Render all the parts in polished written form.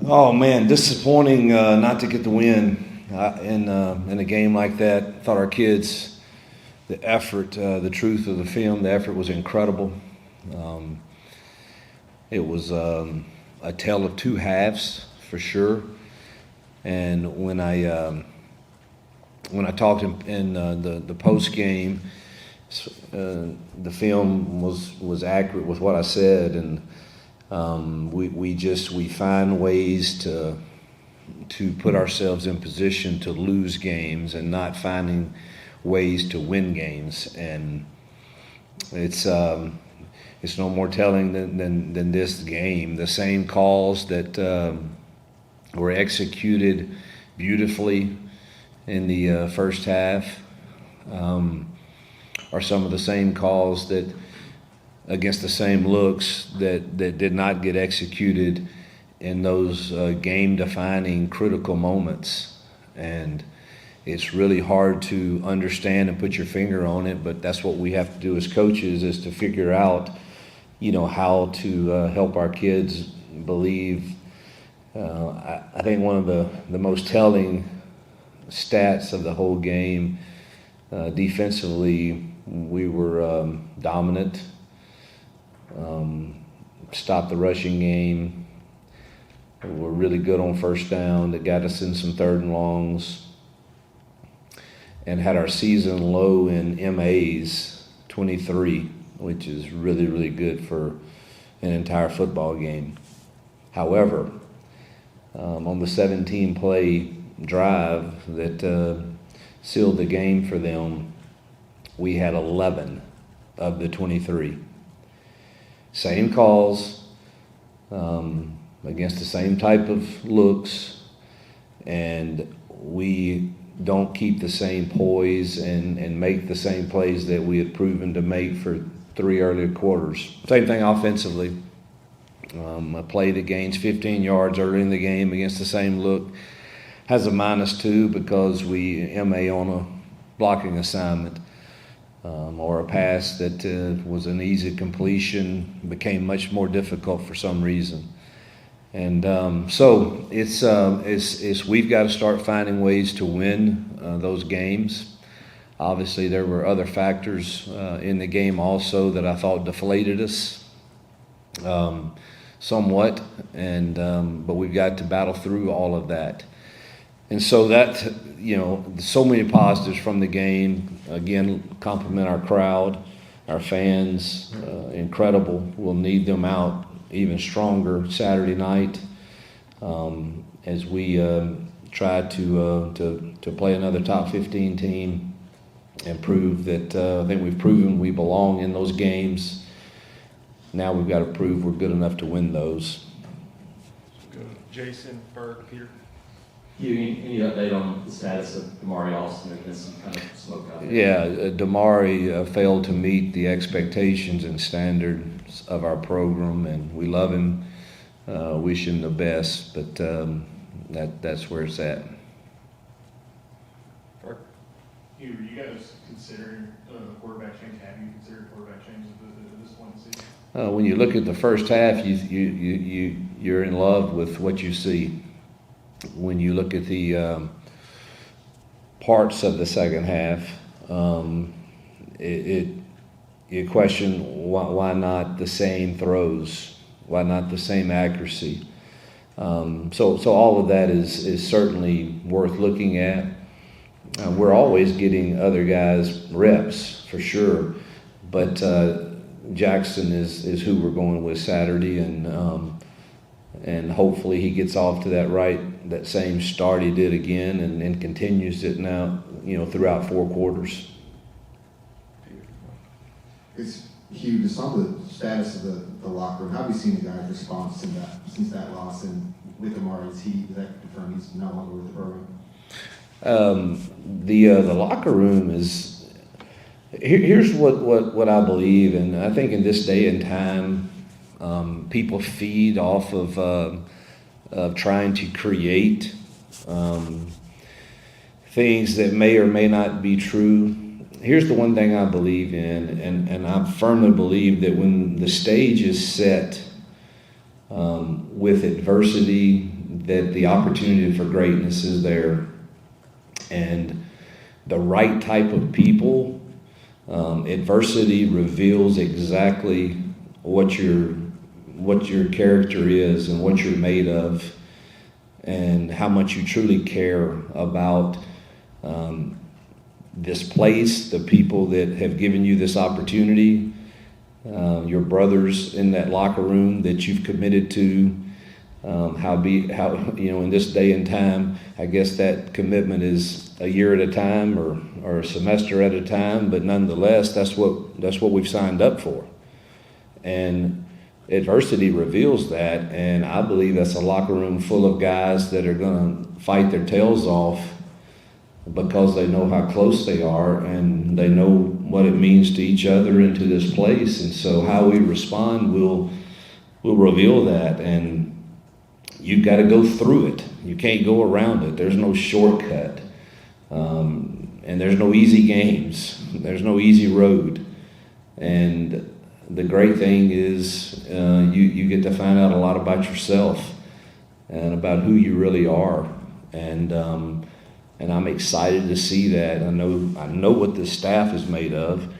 Oh man, disappointing not to get the win in a game like that. Thought our kids, the effort, the truth of the film, the effort was incredible. Um, it was a tale of two halves for sure. And when I talked in the post game, the film was accurate with what I said, and we find ways to put ourselves in position to lose games and not finding ways to win games. And it's no more telling than this game. The same calls that were executed beautifully in the first half are some of the same calls that against the same looks that did not get executed in those game-defining critical moments. And it's really hard to understand and put your finger on it, but that's what we have to do as coaches, is to figure out, how to help our kids believe. I think one of the most telling stats of the whole game, defensively, we were dominant. Stopped the rushing game. We're really good on first down. That got us in some third and longs. And had our season low in MAs, 23, which is really, really good for an entire football game. However, on the 17-play drive that sealed the game for them, we had 11 of the 23. Same calls, against the same type of looks, and we don't keep the same poise and make the same plays that we had proven to make for 3 earlier quarters. Same thing offensively. A play that gains 15 yards early in the game against the same look has a -2 because we MA on a blocking assignment. Or a pass that was an easy completion became much more difficult for some reason. And so it's we've got to start finding ways to win those games. Obviously, there were other factors in the game also that I thought deflated us somewhat, and but we've got to battle through all of that. And so that, so many positives from the game. Again, compliment our crowd, our fans, incredible. We'll need them out even stronger Saturday night as we try to play another top 15 team and prove that I think we've proven we belong in those games. Now we've got to prove we're good enough to win those. Good. Jason, Berg, Peter. Hugh, any update on the status of Damari Austin? There's been some kind of smoke out there. Yeah, Damari failed to meet the expectations and standards of our program, and we love him, wish him the best, but that's where it's at. Hugh, are you guys considering a quarterback change? Have you considered quarterback changes at this point in the season? When you look at the first half, you're in love with what you see. When you look at the parts of the second half, you question why not the same throws, why not the same accuracy. So all of that is certainly worth looking at. We're always getting other guys reps for sure, but Jackson is who we're going with Saturday, and hopefully he gets off to that same start he did again and continues it now, throughout 4 quarters. Hugh, just on the status of the locker room, how have you seen the guys' response to that since that loss? And with Amari, does that confirm he's no longer with the program? The locker room is here's what I believe, and I think in this day and time, people feed off of trying to create things that may or may not be true. Here's the one thing I believe in, and I firmly believe that when the stage is set with adversity, that the opportunity for greatness is there, and the right type of people. Adversity reveals exactly what your character is and what you're made of, and how much you truly care about this place, the people that have given you this opportunity, your brothers in that locker room that you've committed to. How in this day and time, I guess that commitment is a year at a time or a semester at a time, but nonetheless, that's what we've signed up for. And adversity reveals that, and I believe that's a locker room full of guys that are going to fight their tails off because they know how close they are and they know what it means to each other and to this place. And so how we respond will reveal that, and you've got to go through it. You can't go around it. There's no shortcut. And there's no easy games. There's no easy road. And the great thing is you get to find out a lot about yourself and about who you really are. And I'm excited to see that. I know what this staff is made of,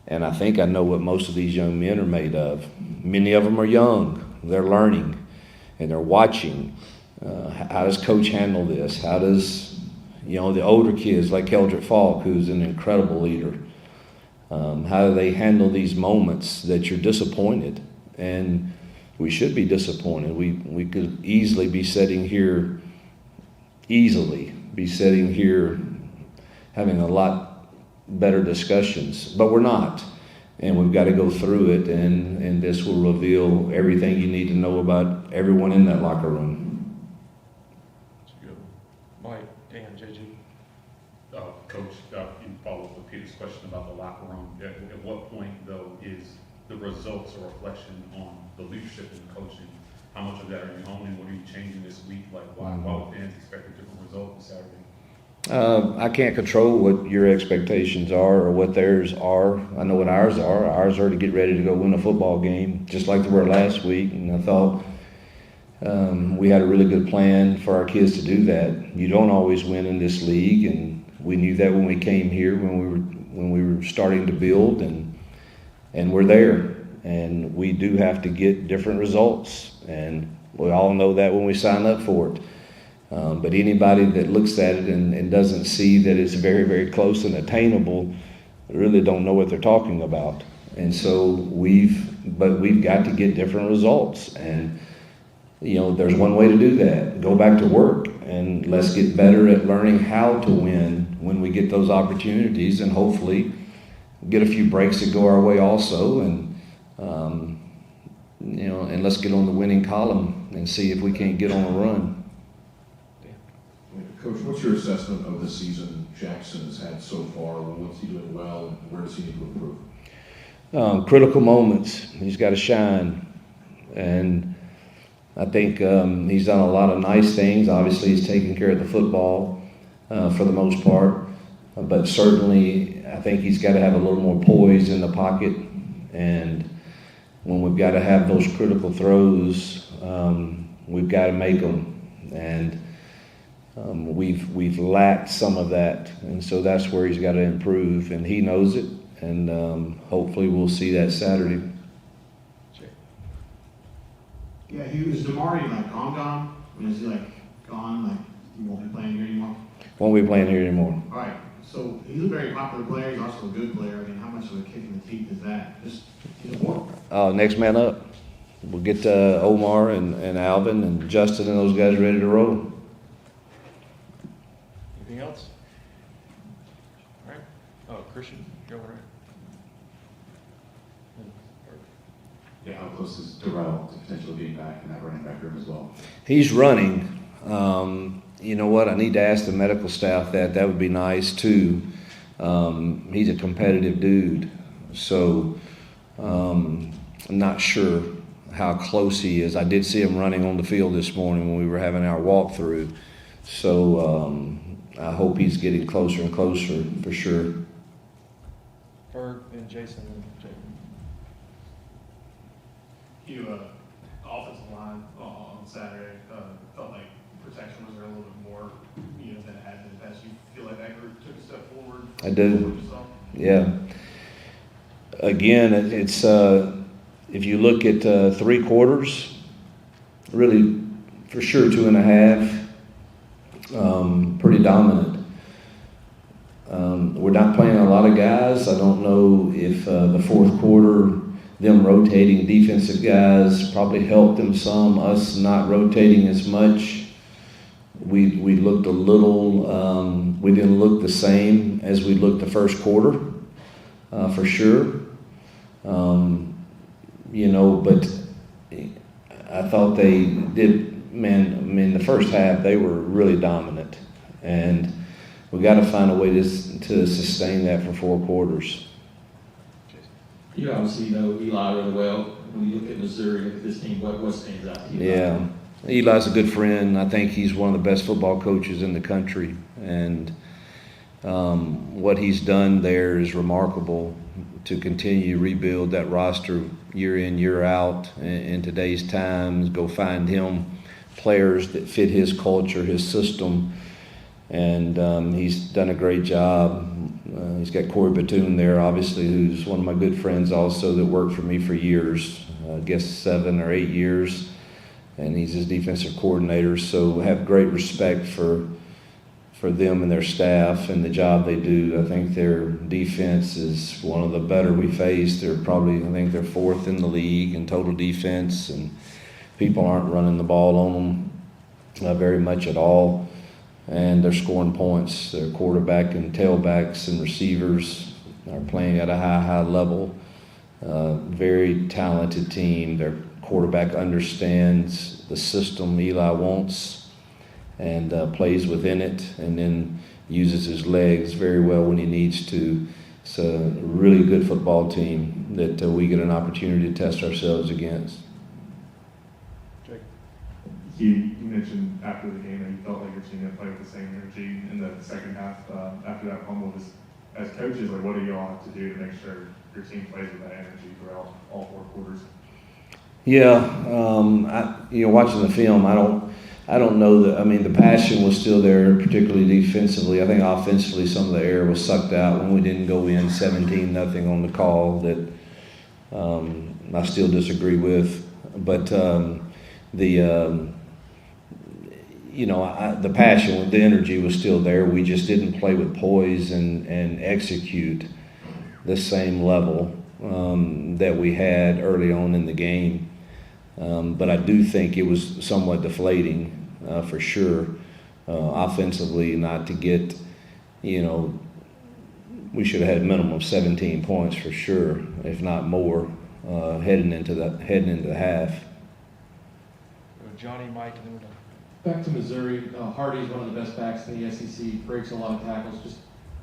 and I think I know what most of these young men are made of. Many of them are young. They're learning. And they're watching. How does Coach handle this? How does, the older kids like Eldrick Falk, who's an incredible leader, how do they handle these moments that you're disappointed? And we should be disappointed. We could easily be sitting here having a lot better discussions, but we're not. And we've got to go through it, and this will reveal everything you need to know about everyone in that locker room. That's good. Mike, Dan, JG. Coach, you follow up with Peter's question about the locker room. At what point, though, is the results a reflection on the leadership and coaching? How much of that are you owning? What are you changing this week? Like, why would fans expect a different result this Saturday? I can't control what your expectations are or what theirs are. I know what ours are. Ours are to get ready to go win a football game, just like they were last week. And I thought we had a really good plan for our kids to do that. You don't always win in this league, and we knew that when we came here, when we were starting to build, and we're there. And we do have to get different results, and we all know that when we sign up for it. But anybody that looks at it and doesn't see that it's very, very close and attainable really don't know what they're talking about. And so we've got to get different results. And, there's one way to do that. Go back to work, and let's get better at learning how to win when we get those opportunities, and hopefully get a few breaks that go our way also. And, and let's get on the winning column and see if we can't get on a run. Coach, what's your assessment of the season Jackson has had so far? What's he doing well, and where does he need to improve? Critical moments. He's got to shine. And I think he's done a lot of nice things. Obviously, he's taking care of the football for the most part. But certainly, I think he's got to have a little more poise in the pocket. And when we've got to have those critical throws, we've got to make them. And we've lacked some of that, and so that's where he's got to improve, and he knows it, and hopefully we'll see that Saturday. Yeah, Hugh, is Damari gone? Or is he gone, he won't be playing here anymore? Won't be playing here anymore. All right, so he's a very popular player, he's also a good player. I mean, how much of a kick in the teeth is that? Just, he's important. Next man up. We'll get Omar and Alvin and Justin and those guys ready to roll. Anything else? All right. Oh, Christian, go over there. Yeah, how close is Darrell to potentially being back in that running back room as well? He's running. You know what? I need to ask the medical staff that. That would be nice too. He's a competitive dude, so I'm not sure how close he is. I did see him running on the field this morning when we were having our walkthrough. So I hope he's getting closer and closer for sure. Ferg and Jason and Jake. Hugh, offensive line on Saturday felt like I do. What you saw? Yeah. Again, it's if you look at 3 quarters, really for sure 2.5, pretty dominant. We're not playing a lot of guys. I don't know if the fourth quarter, them rotating defensive guys probably helped them some. Us not rotating as much. We looked a little. We didn't look the same as we looked the first quarter, for sure. But I thought they did. Man, I mean, the first half they were really dominant, and we got to find a way to sustain that for 4 quarters. You obviously know Eli really well. When you look at Missouri, look at this team, what stands out to you? Yeah, Eli's a good friend. I think he's one of the best football coaches in the country, and what he's done there is remarkable. To continue to rebuild that roster year in, year out in today's times, go find him players that fit his culture, his system, and he's done a great job. He's got Corey Batoon there, obviously, who's one of my good friends also that worked for me for years, I guess 7 or 8 years, and he's his defensive coordinator. So have great respect for them and their staff and the job they do. I think their defense is one of the better we faced. I think they're 4th in the league in total defense, and people aren't running the ball on them very much at all. And they're scoring points. Their quarterback and tailbacks and receivers are playing at a high level. Very talented team. Their quarterback understands the system Eli wants and plays within it, and then uses his legs very well when he needs to. It's a really good football team that we get an opportunity to test ourselves against. Hugh, you mentioned after the game that you felt like your team had played with the same energy in the second half after that fumble. As coaches, like, what do y'all have to do to make sure your team plays with that energy throughout all 4 quarters? Yeah, watching the film, I don't know that. I mean, the passion was still there, particularly defensively. I think offensively, some of the air was sucked out when we didn't go in 17-0 on the call. That I still disagree with, but the passion, the energy was still there. We just didn't play with poise and execute the same level that we had early on in the game. But I do think it was somewhat deflating, for sure. Offensively, not to get, we should have had a minimum of 17 points for sure, if not more, heading into the half. Johnny, Mike, and then we're done. Back to Missouri, Hardy's one of the best backs in the SEC, breaks a lot of tackles. Just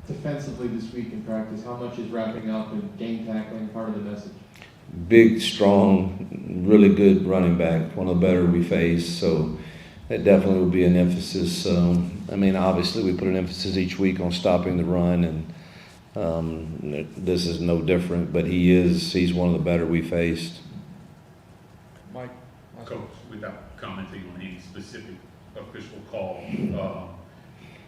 defensively this week in practice, how much is wrapping up and game tackling part of the message? Big, strong, really good running back, one of the better we faced. So that definitely will be an emphasis. Obviously we put an emphasis each week on stopping the run, and this is no different. But he's one of the better we faced. Mike? Coach, without commenting on any specific official call,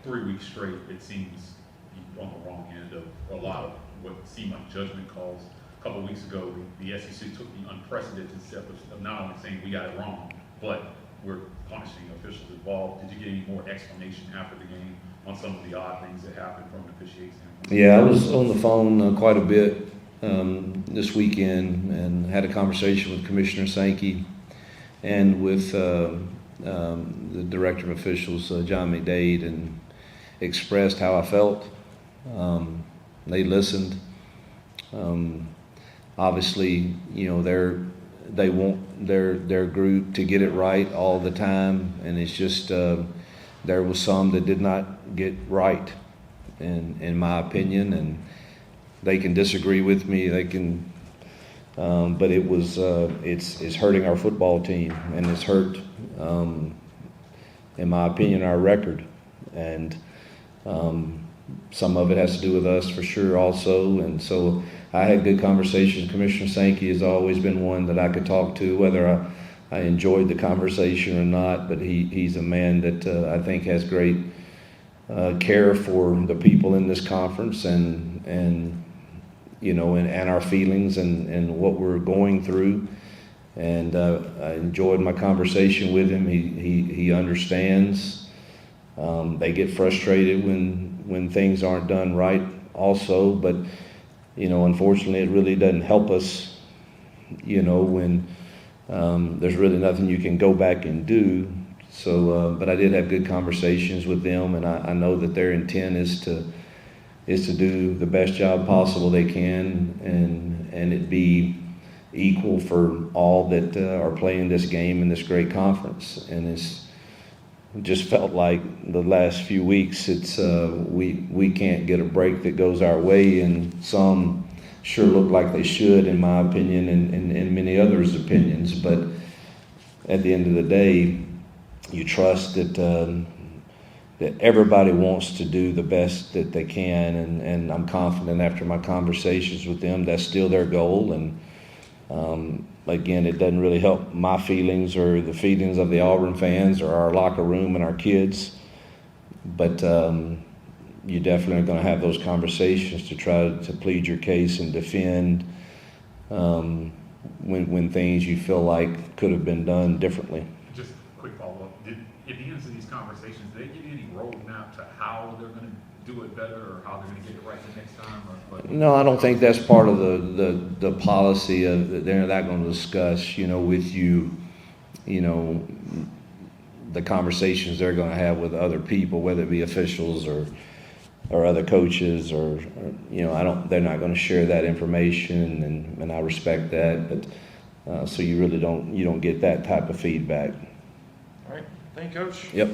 3 weeks straight, it seems you're on the wrong end of a lot of what seem like judgment calls. A couple of weeks ago, the SEC took the unprecedented step of not only saying we got it wrong, but we're punishing officials involved. Did you get any more explanation after the game on some of the odd things that happened from an officiating standpoint? Yeah, I was on the phone quite a bit this weekend and had a conversation with Commissioner Sankey and with the Director of Officials, John McDade, and expressed how I felt. They listened. Obviously, they want their group to get it right all the time, and it's just there was some that did not get right, in my opinion, and they can disagree with me. They can, but it was it's hurting our football team, and it's hurt, in my opinion, our record, and some of it has to do with us for sure also. And so I had good conversations. Commissioner Sankey has always been one that I could talk to, whether I enjoyed the conversation or not, but he's a man that I think has great care for the people in this conference and you know, and our feelings and what we're going through. And I enjoyed my conversation with him. He understands. They get frustrated when things aren't done right also, but you know, unfortunately, it really doesn't help us, you know, when there's really nothing you can go back and do. So, but I did have good conversations with them, and I know that their intent is to do the best job possible they can, and it be equal for all that are playing this game in this great conference. And it's just felt like the last few weeks, it's we can't get a break that goes our way, and some sure look like they should, in my opinion, and many others' opinions. But at the end of the day, you trust that everybody wants to do the best that they can, and I'm confident after my conversations with them that's still their goal. And again, it doesn't really help my feelings or the feelings of the Auburn fans or our locker room and our kids, but you definitely are going to have those conversations to try to plead your case and defend when things you feel like could have been done differently. Just a quick follow-up. At the end of these conversations, did they give you any roadmap to how they're going to do it better or how they're going to get it right the next time? No, I don't think that's part of the policy of that they're not going to discuss, you know, with you, you know, the conversations they're going to have with other people, whether it be officials or other coaches or you know, they're not going to share that information, and I respect that, but so you really don't get that type of feedback. All right, thank you, Coach. Yep.